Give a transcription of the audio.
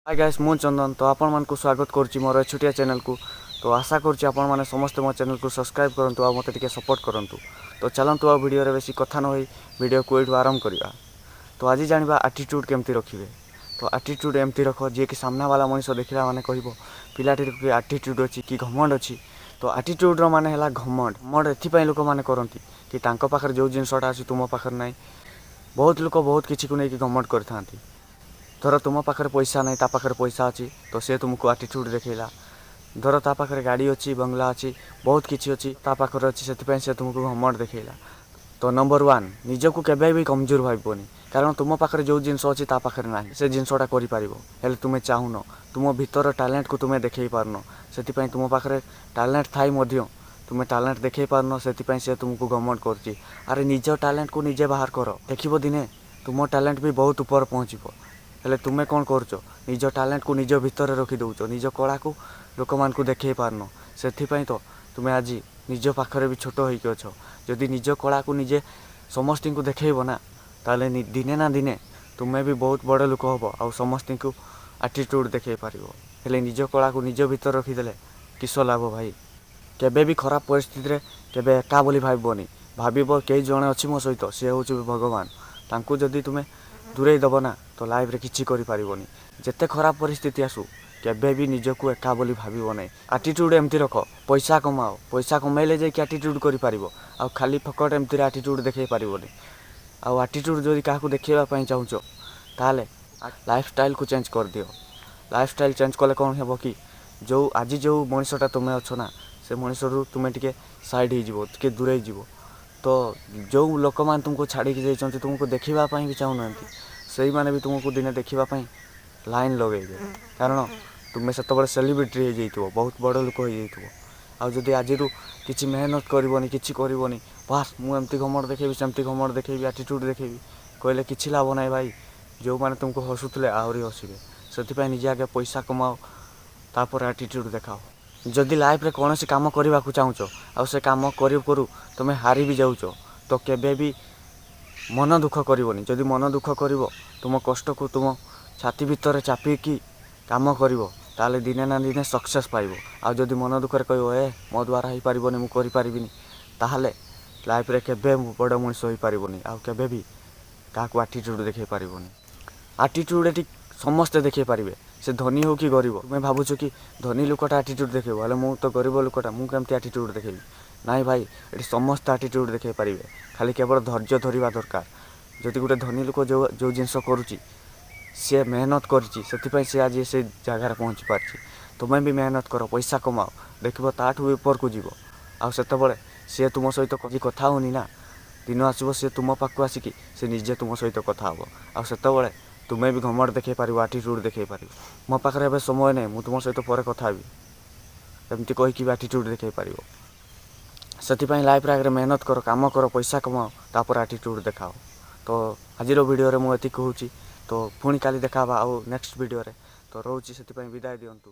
Hi guys मु चंदन तो आपण मान को स्वागत करुच्ची मोर छोटिया चैनल को। तो आशा करुच्ची आपण माने समस्त मो चैनल को सब्सक्राइब करंतु आ मते टिके सपोर्ट करंतु। तो चलंतु आ वीडियो रे बेसी कथा न होई वीडियो को एठु आरंभ करिया। तो आज जानिबा एटीट्यूड केमती रखिबे। तो एटीट्यूड एमती रख जे कि सामना वाला मनुष्य देखिला माने कहबो पिलाटी के एटीट्यूड अछि कि घमंड अछि। तो एटीट्यूड रो माने हला घमंड। घमंड एथि पय लोक माने करंती कि तांको पाखर जो जिंसटा अछि तुमो पाखर नै। बहुत लोक बहुत किछि को नै कि घमंड करथांती। धर तुम पाखे पैसा नहीं ता पाखे पैसा अच्छी तो सी तुमको एटीट्यूड देखला। धर ता पाखे गाड़ी अच्छी बंगला अच्छी बहुत किसी अच्छी ता पाखे अच्छी से तुमको घमंड देखला। तो नंबर 1 निजको केबे भी कमजोर भावनी कारण तुम पाखे जो जिनस अच्छी ता पाखे ना से जिनसटा कर तुम्हें चाहून तुम भीतर टैलेंट को तुम्हें देखई पारन से तुम पाखे टैलेंट थाई तुम्हें टैलेंट देखई पारन से तुमको घमंड कर। अरे निज टैलेंट को निजे बाहर कर देखो दिने तुम टैलेंट भी बहुत ऊपर पहुँचब। हेले तुम्हें कौन कर निज टैलेंट को निज भितर रखी दौच निज कला को लोक मान को देखई पारन से तो तुम्हें आज निज पाखरे भी छोट होइक अछ। जदि निज कला को निजे समस्त को देखब ना ताले दिने ना दिने तुम्हें भी बहुत बड़ लोक हम आ समस्त को एटीट्यूड देखई पार। हेले निज कला को निज भीतर रखीदे किस लाभ भाई। केबे भी खराब परिस्थिति रे केबे एका बोली भाबनी भाव कई जड़े अच्छी मो सहित सी हूँ भगवान तांको जदि तुम्हें दूरे दब ना तो लाइफ रे किछि करि पारिबोनी। जेते खराब परिस्थिति आसु केबे भी निजको एका बोली भाबिबो नै। एटीट्यूड एमती रख पैसा कमाओ पैसा कमाइले जे एटीट्यूड करि पारिबो आ खाली फकट एमती एटीट्यूड देखै पारिबोनी। आ एटीट्यूड जदि काहाकू देखैबा पई चाहूचो ताले लाइफस्टाइल को चेंज कर दियो। लाइफस्टाइल चेंज कले कोन हेबो कि जो आज जो मनुष्यटा तुम्हें अच्छो ना से मनुष्य तुम्हें टिके साइड हो जिवो टिके दूरे जिवो। तो जो लोक मान तुमको छाड़ी जाइछन्ति तुमको देखिबा पई भी चाहू नथि सही माने भी तुमको दिने देखिबा पई लाइन लगेबे कारण तुम्हें सेतबेले सेलिब्रिटी हो जाइतबो बहुत बड़ लोक हो जाइतबो। आ जदि आजिरु किछि मेहनत करबोनी किछि करबोनी बस मु एमती घमंड देखेबी सेमती घमंड देखेबी एटीट्यूड देखेबी कहले किछि लाभ नै भाई। जो माने तुमको हसुतले आहरी हसिबे सेति निजे आगे पैसा कमाओ तापर एटीट्यूड देखाओ। जदि लाइफ रे कोनोसी काम करबा को चाहूचो आ से काम करू तुम्हें हारी भी जाउचो तो केबे भी मन दुख करनी। जदि मन दुख कर तुम कष्ट को तुम छाती भितर चापिकी काम कर ताले दिने ना दिने सक्सेस पाइब। आ जदि मन दुख कह ए मो द्वारा हो पारबनी मु करि पारिबिनी ताहले लाइफ रे केबे बड़ मनुष्य हो पारबनी आ केबे भी काहाकू एटीट्यूड देखै पारबनी। एटीट्यूड एटी समस्ते देखै पारिबे से धनी हो कि गरीब। तुम्हें भावुच कि धनी लोकटा एटीट्यूड देखेब हेले मु तो गरीब लोकटा मु केमती एटीट्यूड देखेबी नाई भाई। ये समस्त एटीट्यूड देखै पारिबे खाली केवल धैर्य धरिबा दरकार। जदि गोटे धनी लोक जो जो जिनस करुच्ची सी मेहनत करिछि से आज से जगार पहुँची पारछि। तुम्हें भी मेहनत कर पैसा कमाओ देखो ताठू ऊपर को जीव आ सेतबेले सी तुम सहित कभी कथा होनी ना दिन आसब सी तुम पाखु आसिकी से निजे तुम सहित कथा हम आ सेतबेले तुम्हें भी घमंड देखै पारिबो एटीट्यूड देखै पारिबो। मो पाखरे एबे समय नै मु तुम सहित पर कथा हेबी एमती कहिकी एटीट्यूड देखै पारिबो। से लाइफ आगे मेहनत कर काम कर पैसा कमाओ तापर एटीट्यूड देखाओ। तो आज वीडियो रे मुझे कहूँ तो पुणी काली देखा नेक्स्ट वीडियो रे तो रोची से विदाय दिंतु।